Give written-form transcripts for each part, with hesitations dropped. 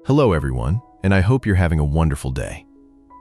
Hello everyone, and I hope you're having a wonderful day.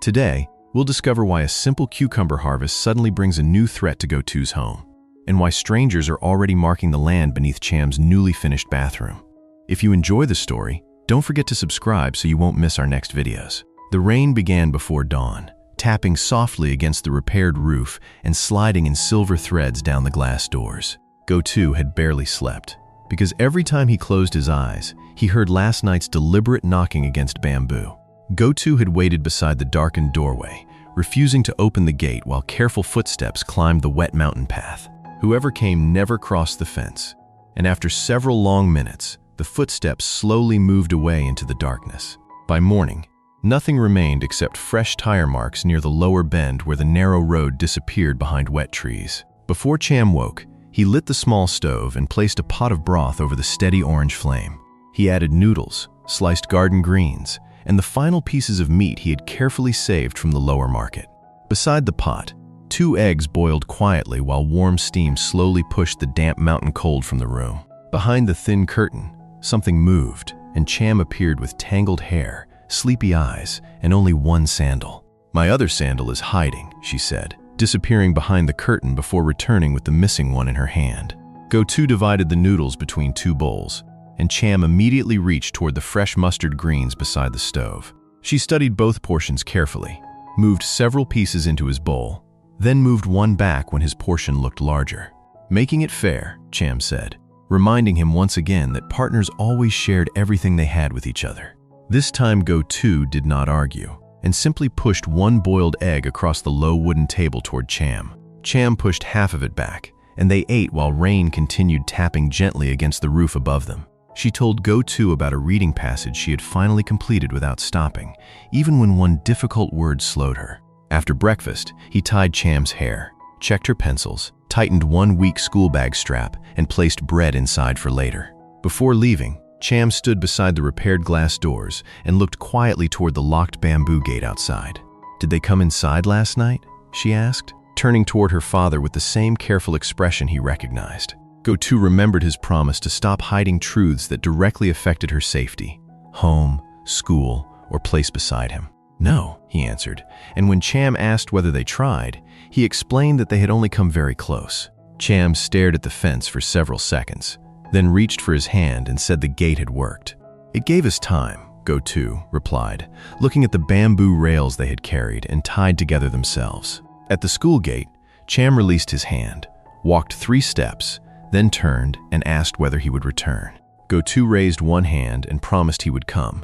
Today, we'll discover why a simple cucumber harvest suddenly brings a new threat to Ngo Tue's home, and why strangers are already marking the land beneath Cham's newly finished bathroom. If you enjoy the story, don't forget to subscribe so you won't miss our next videos. The rain began before dawn, tapping softly against the repaired roof and sliding in silver threads down the glass doors. Ngo Tue had barely slept, because every time he closed his eyes, he heard last night's deliberate knocking against bamboo. Ngo Tue had waited beside the darkened doorway, refusing to open the gate while careful footsteps climbed the wet mountain path. Whoever came never crossed the fence, and after several long minutes, the footsteps slowly moved away into the darkness. By morning, nothing remained except fresh tire marks near the lower bend where the narrow road disappeared behind wet trees. Before Cham woke, he lit the small stove and placed a pot of broth over the steady orange flame. He added noodles, sliced garden greens, and the final pieces of meat he had carefully saved from the lower market. Beside the pot, 2 eggs boiled quietly while warm steam slowly pushed the damp mountain cold from the room. Behind the thin curtain, something moved, and Cham appeared with tangled hair, sleepy eyes, and only one sandal. "My other sandal is hiding," she said, disappearing behind the curtain before returning with the missing one in her hand. Ngo Tue divided the noodles between 2 bowls, and Cham immediately reached toward the fresh mustard greens beside the stove. She studied both portions carefully, moved several pieces into his bowl, then moved one back when his portion looked larger. "Making it fair," Cham said, reminding him once again that partners always shared everything they had with each other. This time Ngo Tue did not argue, and simply pushed 1 boiled egg across the low wooden table toward Cham. Cham pushed half of it back, and they ate while rain continued tapping gently against the roof above them. She told Ngo Tue about a reading passage she had finally completed without stopping, even when one difficult word slowed her. After breakfast, he tied Cham's hair, checked her pencils, tightened 1 weak school bag strap, and placed bread inside for later. Before leaving, Cham stood beside the repaired glass doors and looked quietly toward the locked bamboo gate outside. "Did they come inside last night?" she asked, turning toward her father with the same careful expression he recognized. Ngo Tue remembered his promise to stop hiding truths that directly affected her safety, home, school, or place beside him. "No," he answered, and when Cham asked whether they tried, he explained that they had only come very close. Cham stared at the fence for several seconds, then reached for his hand and said the gate had worked. "It gave us time," Ngo Tue replied, looking at the bamboo rails they had carried and tied together themselves. At the school gate, Cham released his hand, walked 3 steps, then turned and asked whether he would return. Ngo Tue raised one hand and promised he would come,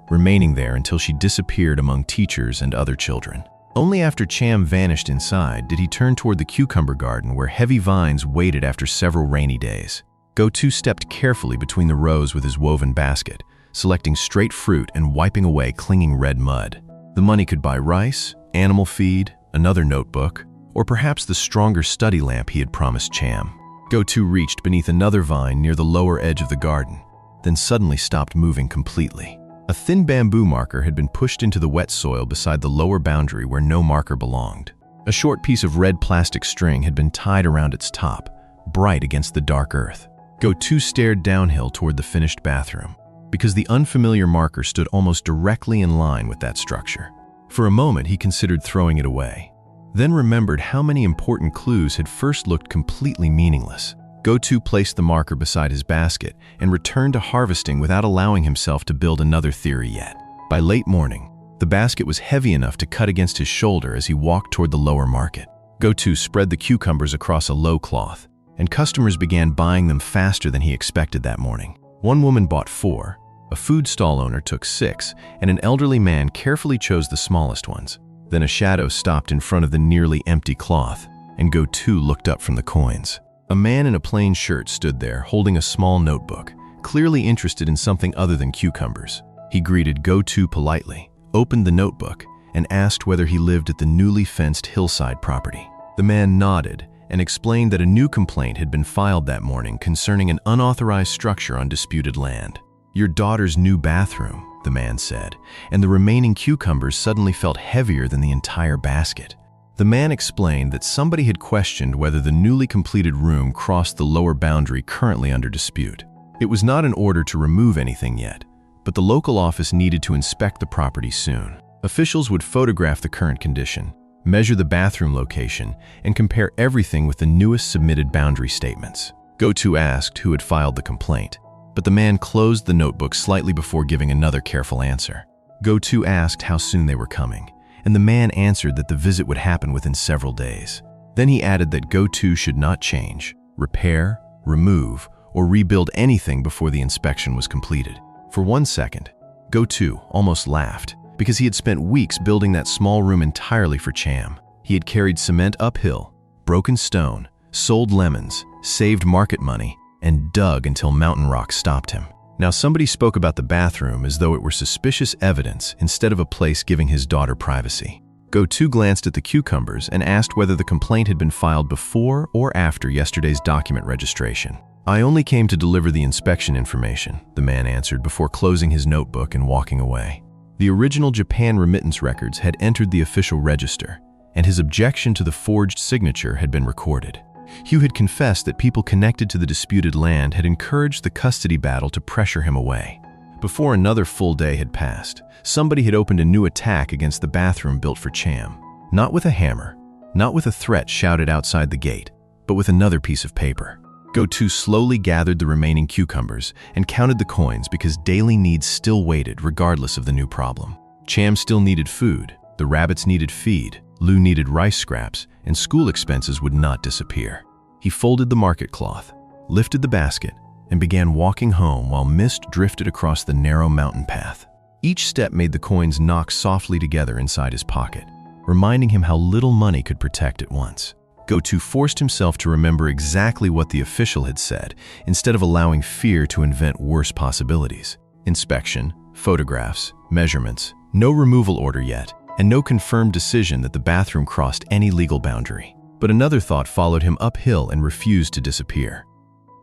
remaining there until she disappeared among teachers and other children. Only after Cham vanished inside did he turn toward the cucumber garden where heavy vines waited after several rainy days. Ngo Tue stepped carefully between the rows with his woven basket, selecting straight fruit and wiping away clinging red mud. The money could buy rice, animal feed, another notebook, or perhaps the stronger study lamp he had promised Cham. Ngo Tue reached beneath another vine near the lower edge of the garden, then suddenly stopped moving completely. A thin bamboo marker had been pushed into the wet soil beside the lower boundary where no marker belonged. A short piece of red plastic string had been tied around its top, bright against the dark earth. Ngo Tue stared downhill toward the finished bathroom, because the unfamiliar marker stood almost directly in line with that structure. For a moment, he considered throwing it away, then remembered how many important clues had first looked completely meaningless. Ngo Tue placed the marker beside his basket and returned to harvesting without allowing himself to build another theory yet. By late morning, the basket was heavy enough to cut against his shoulder as he walked toward the lower market. Ngo Tue spread the cucumbers across a low cloth, and customers began buying them faster than he expected that morning. One woman bought 4, a food stall owner took 6, and an elderly man carefully chose the smallest ones. Then a shadow stopped in front of the nearly empty cloth, and Ngo Tue looked up from the coins. A man in a plain shirt stood there, holding a small notebook, clearly interested in something other than cucumbers. He greeted Ngo Tue politely, opened the notebook, and asked whether he lived at the newly fenced hillside property. The man nodded and explained that a new complaint had been filed that morning concerning an unauthorized structure on disputed land. "Your daughter's new bathroom," the man said, and the remaining cucumbers suddenly felt heavier than the entire basket. The man explained that somebody had questioned whether the newly completed room crossed the lower boundary currently under dispute. It was not in order to remove anything yet, but the local office needed to inspect the property soon. Officials would photograph the current condition, measure the bathroom location, and compare everything with the newest submitted boundary statements. Ngo Tue asked who had filed the complaint, but the man closed the notebook slightly before giving another careful answer. Ngo Tue asked how soon they were coming, and the man answered that the visit would happen within several days. Then he added that Ngo Tue should not change, repair, remove, or rebuild anything before the inspection was completed. For 1 second, Ngo Tue almost laughed, because he had spent weeks building that small room entirely for Cham. He had carried cement uphill, broken stone, sold lemons, saved market money, and dug until mountain rock stopped him. Now somebody spoke about the bathroom as though it were suspicious evidence instead of a place giving his daughter privacy. Ngo Tue glanced at the cucumbers and asked whether the complaint had been filed before or after yesterday's document registration. "I only came to deliver the inspection information," the man answered before closing his notebook and walking away. The original Japan remittance records had entered the official register, and his objection to the forged signature had been recorded. Hugh had confessed that people connected to the disputed land had encouraged the custody battle to pressure him away. Before another full day had passed, somebody had opened a new attack against the bathroom built for Cham. Not with a hammer, not with a threat shouted outside the gate, but with another piece of paper. Ngo Tue slowly gathered the remaining cucumbers and counted the coins because daily needs still waited regardless of the new problem. Cham still needed food, the rabbits needed feed, Lou needed rice scraps, and school expenses would not disappear. He folded the market cloth, lifted the basket, and began walking home while mist drifted across the narrow mountain path. Each step made the coins knock softly together inside his pocket, reminding him how little money could protect at once. Ngo Tue forced himself to remember exactly what the official had said, instead of allowing fear to invent worse possibilities. Inspection, photographs, measurements, no removal order yet, and no confirmed decision that the bathroom crossed any legal boundary. But another thought followed him uphill and refused to disappear.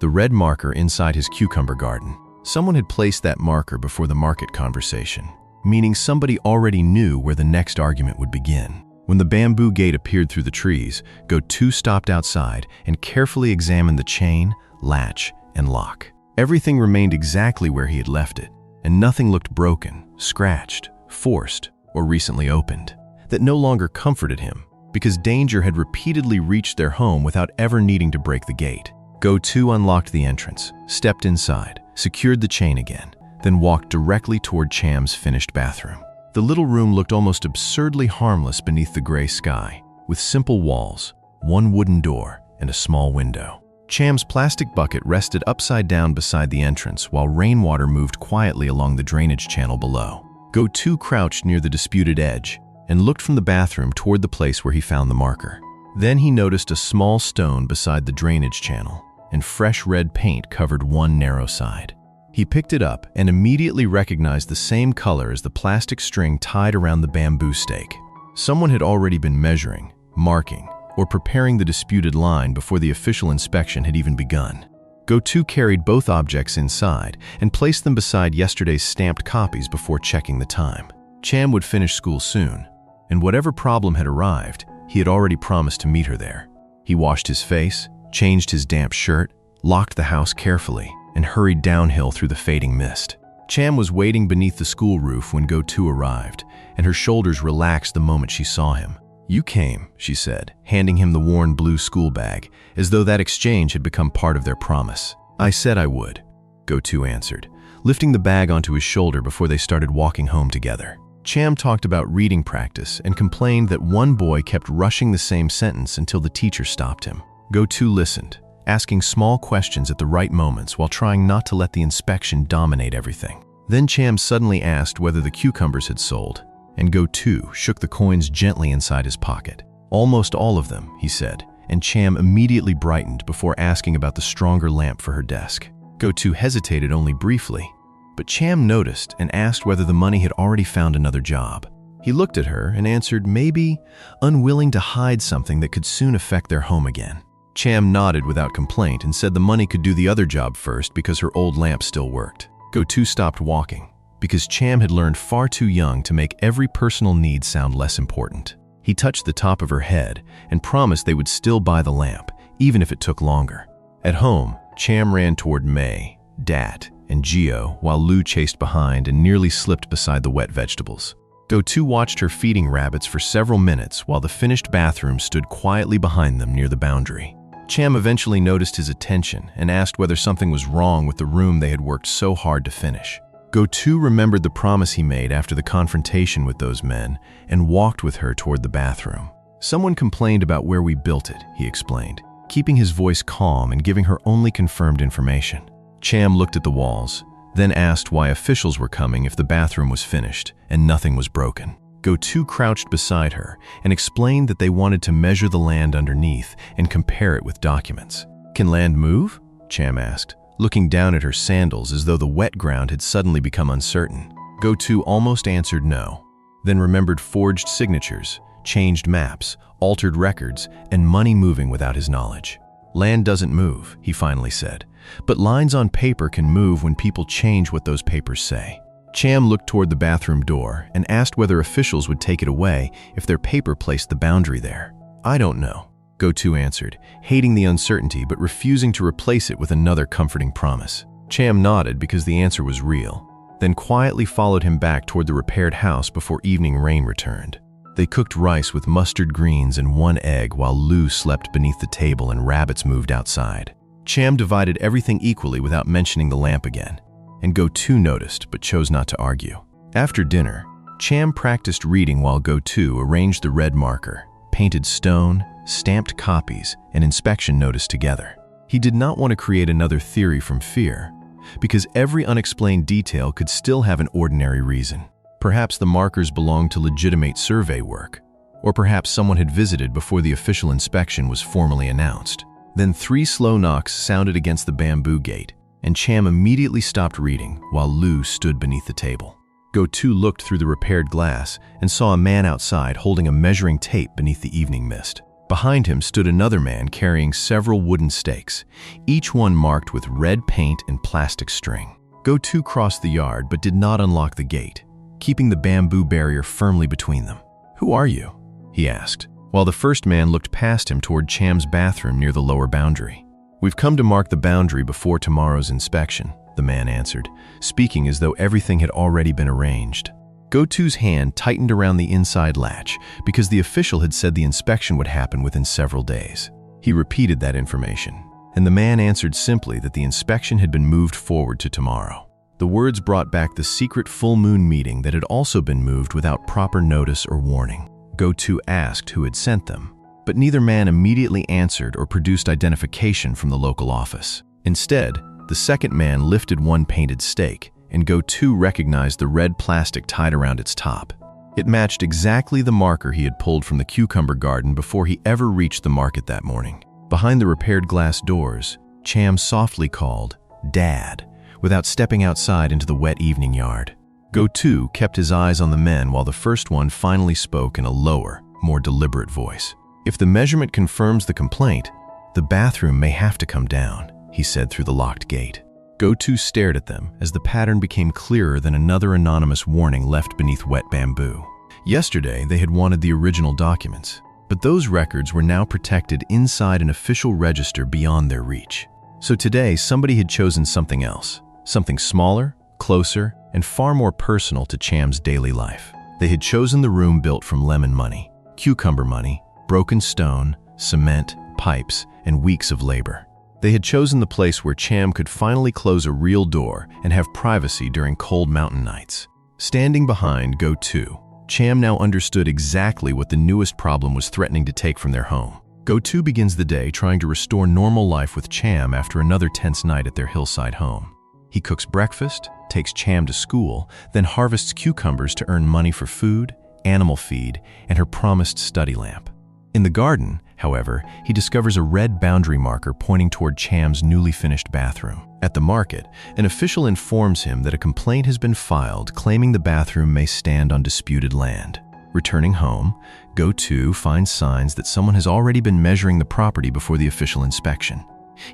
The red marker inside his cucumber garden. Someone had placed that marker before the market conversation, meaning somebody already knew where the next argument would begin. When the bamboo gate appeared through the trees, Ngo Tue stopped outside and carefully examined the chain, latch, and lock. Everything remained exactly where he had left it, and nothing looked broken, scratched, forced, or recently opened. That no longer comforted him, because danger had repeatedly reached their home without ever needing to break the gate. Ngo Tue unlocked the entrance, stepped inside, secured the chain again, then walked directly toward Cham's finished bathroom. The little room looked almost absurdly harmless beneath the gray sky, with simple walls, one wooden door, and a small window. Cham's plastic bucket rested upside down beside the entrance while rainwater moved quietly along the drainage channel below. Ngo Tue crouched near the disputed edge and looked from the bathroom toward the place where he found the marker. Then he noticed a small stone beside the drainage channel, and fresh red paint covered one narrow side. He picked it up and immediately recognized the same color as the plastic string tied around the bamboo stake. Someone had already been measuring, marking, or preparing the disputed line before the official inspection had even begun. Ngo Tue carried both objects inside and placed them beside yesterday's stamped copies before checking the time. Cham would finish school soon, and whatever problem had arrived, he had already promised to meet her there. He washed his face, changed his damp shirt, locked the house carefully, and hurried downhill through the fading mist. Cham was waiting beneath the school roof when Ngo Tue arrived, and her shoulders relaxed the moment she saw him. "You came," she said, handing him the worn blue school bag, as though that exchange had become part of their promise. "I said I would," Ngo Tue answered, lifting the bag onto his shoulder before they started walking home together. Cham talked about reading practice and complained that one boy kept rushing the same sentence until the teacher stopped him. Ngo Tue listened, asking small questions at the right moments while trying not to let the inspection dominate everything. Then Cham suddenly asked whether the cucumbers had sold, and Ngo Tue shook the coins gently inside his pocket. "Almost all of them," he said, and Cham immediately brightened before asking about the stronger lamp for her desk. Ngo Tue hesitated only briefly, but Cham noticed and asked whether the money had already found another job. He looked at her and answered maybe, unwilling to hide something that could soon affect their home again. Cham nodded without complaint and said the money could do the other job first because her old lamp still worked. Ngo Tue stopped walking, because Cham had learned far too young to make every personal need sound less important. He touched the top of her head and promised they would still buy the lamp, even if it took longer. At home, Cham ran toward May, Dat, and Ngo, while Lu chased behind and nearly slipped beside the wet vegetables. Ngo Tue watched her feeding rabbits for several minutes while the finished bathroom stood quietly behind them near the boundary. Cham eventually noticed his attention and asked whether something was wrong with the room they had worked so hard to finish. Ngo Tue remembered the promise he made after the confrontation with those men and walked with her toward the bathroom. "Someone complained about where we built it," he explained, keeping his voice calm and giving her only confirmed information. Cham looked at the walls, then asked why officials were coming if the bathroom was finished and nothing was broken. Ngo Tue crouched beside her and explained that they wanted to measure the land underneath and compare it with documents. "Can land move?" Cham asked, looking down at her sandals as though the wet ground had suddenly become uncertain. Ngo Tue almost answered no, then remembered forged signatures, changed maps, altered records, and money moving without his knowledge. "Land doesn't move," he finally said, "but lines on paper can move when people change what those papers say." Cham looked toward the bathroom door and asked whether officials would take it away if their paper placed the boundary there. "I don't know," Ngo Tue answered, hating the uncertainty but refusing to replace it with another comforting promise. Cham nodded because the answer was real, then quietly followed him back toward the repaired house before evening rain returned. They cooked rice with mustard greens and one egg while Lu slept beneath the table and rabbits moved outside. Cham divided everything equally without mentioning the lamp again, and Ngo Tue noticed but chose not to argue. After dinner, Cham practiced reading while Ngo Tue arranged the red marker, painted stone, stamped copies, and inspection notice together. He did not want to create another theory from fear, because every unexplained detail could still have an ordinary reason. Perhaps the markers belonged to legitimate survey work, or perhaps someone had visited before the official inspection was formally announced. Then 3 slow knocks sounded against the bamboo gate, and Cham immediately stopped reading while Lu stood beneath the table. Ngo Tue looked through the repaired glass and saw a man outside holding a measuring tape beneath the evening mist. Behind him stood another man carrying several wooden stakes, each one marked with red paint and plastic string. Ngo Tue crossed the yard but did not unlock the gate, keeping the bamboo barrier firmly between them. "Who are you?" he asked, while the first man looked past him toward Cham's bathroom near the lower boundary. "We've come to mark the boundary before tomorrow's inspection," the man answered, speaking as though everything had already been arranged. Ngo Tue's hand tightened around the inside latch because the official had said the inspection would happen within several days. He repeated that information, and the man answered simply that the inspection had been moved forward to tomorrow. The words brought back the secret full moon meeting that had also been moved without proper notice or warning. Ngo Tue asked who had sent them, but neither man immediately answered or produced identification from the local office. Instead, the second man lifted one painted stake, and Ngo Tue recognized the red plastic tied around its top. It matched exactly the marker he had pulled from the cucumber garden before he ever reached the market that morning. Behind the repaired glass doors, Cham softly called, "Dad," without stepping outside into the wet evening yard. Ngo Tue kept his eyes on the men while the first one finally spoke in a lower, more deliberate voice. "If the measurement confirms the complaint, the bathroom may have to come down," he said through the locked gate. Ngo Tue stared at them as the pattern became clearer than another anonymous warning left beneath wet bamboo. Yesterday, they had wanted the original documents, but those records were now protected inside an official register beyond their reach. So today, somebody had chosen something else, something smaller, closer, and far more personal to Cham's daily life. They had chosen the room built from lemon money, cucumber money, broken stone, cement, pipes, and weeks of labor. They had chosen the place where Cham could finally close a real door and have privacy during cold mountain nights. Standing behind Ngo Tue, Cham now understood exactly what the newest problem was threatening to take from their home. Ngo Tue begins the day trying to restore normal life with Cham after another tense night at their hillside home. He cooks breakfast, takes Cham to school, then harvests cucumbers to earn money for food, animal feed, and her promised study lamp. In the garden, however, he discovers a red boundary marker pointing toward Cham's newly finished bathroom. At the market, an official informs him that a complaint has been filed claiming the bathroom may stand on disputed land. Returning home, Ngo Tue finds signs that someone has already been measuring the property before the official inspection.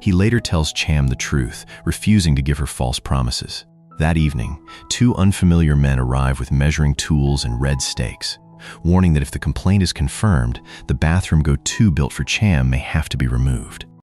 He later tells Cham the truth, refusing to give her false promises. That evening, 2 unfamiliar men arrive with measuring tools and red stakes, warning that if the complaint is confirmed, the bathroom Ngo Tue built for Cham may have to be removed.